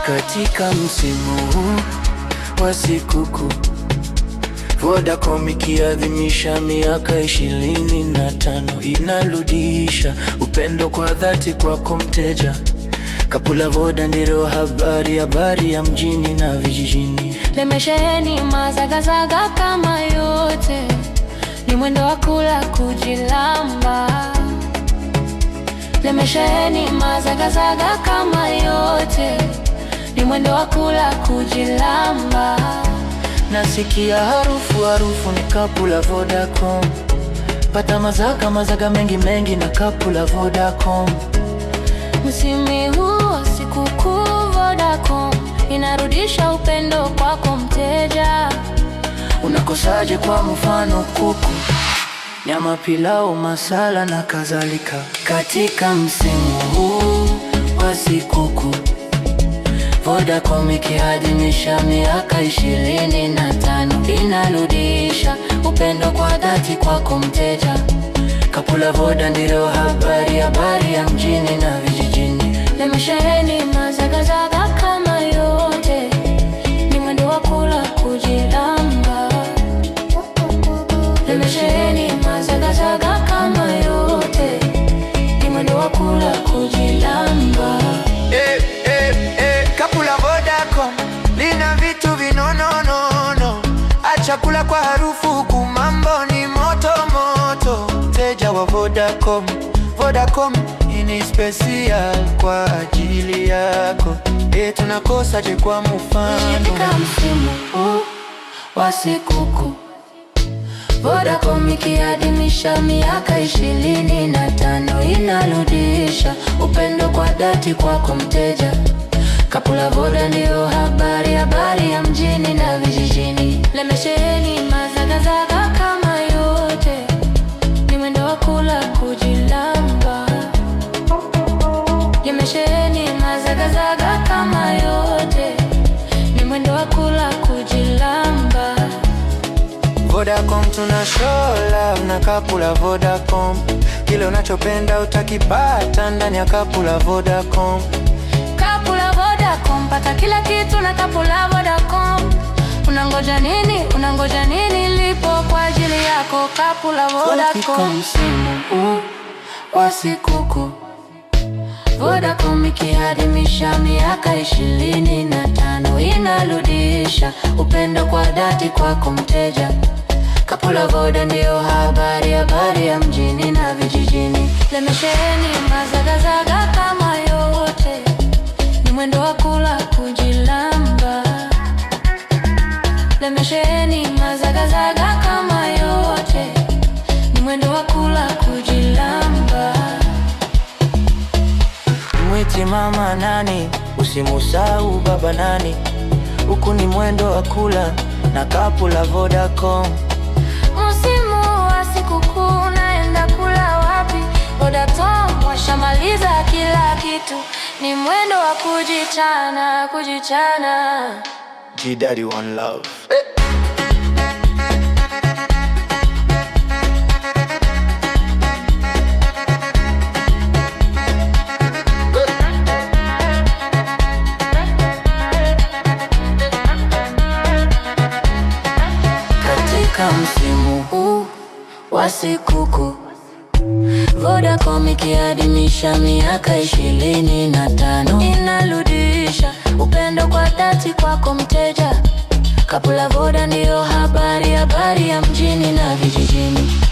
Katika msimu huu wa sikukuu, Vodacom ikiadhimisha miaka 25, inarudisha upendo kwa dhati kwako mteja. Kapu la Voda ndilo habari ya mjini na vijijini. Limesheheni mazagazaga kama yote, ni mwendo wa kula kujilamba. Limesheheni mazagazaga kama yote, ni mwendo wa kula kujilamba. Nasikia harufu ni kapu la Vodacom. Pata mazaga mengi na kapu la Vodacom. Msimu huu wa sikukuu, Vodacom inarudisha upendo kwako mteja. Unakosaje? Kwa mfano kuku, nyama, pilau, masala na kadhalika. Katika msimu huu wa sikukuu, Vodacom ikiadhimisha miaka 25, inarudisha upendo kwa dhati kwako mteja. Kapu la Voda ndilo habari ya mjini na vijijini. Limesheheni mazagazaga kama yote, ni mwendo wa kula kujilamba. Limesheheni mazagazaga kama yote, ni mwendo wa kula kujilamba. Kapu la Vodacom lina vitu vinononono. Acha kula kwa harufu, kumambo ni moto moto. Mteja wa Vodacom, Vodacom ini special kwa ajili yako. Tunakosaje? Kwa mfano katika msimu huu wa sikukuu, Vodacom ikiadhimisha miaka 25, inarudisha upendo kwa dhati kwako mteja. Kapu la Voda ndio habari ya mjini na vijijini. Limesheheni mazagazaga kama yote, ni mwendo wa kula kujilamba. Limesheheni mazagazaga kama yote, ni mwendo wa kula kujilamba. Vodacom tuna show love na kapu la Vodacom. Kile unachopenda utakipata ndani ya kapu la Vodacom. Kapu la Vodacom, pata kila kitu na kapu la Vodacom. Unangoja nini? Lipo kwa ajili yako kapu la Vodacom. Katika msimu huu wa sikukuu, Vodacom ikiadhimisha miaka 25, inarudisha upendo kwa dhati kwako mteja. Kapu la Voda ndio habari ya mjini na vijijini. Limesheheni mazagazaga kama yote, ni mwendo wa kula kujilamba. Limesheheni mazagazaga kama yote, ni mwendo wa kula kujilamba. mwiti mama nani, usimusahau baba nani. Huku ni mwendo wa kula na kapu la Vodacom. Msimu wa sikukuu, naenda kula wapi? Vodacom washamaliza kila kitu, ni mwendo wa kujichana. G-Daddy One Love. Katika msimu huu wa sikukuu, Vodacom ikiadhimisha miaka 25, Inarudisha upendo kwa dhati kwako mteja. Kapu la Voda ndio habari ya mjini na vijijini.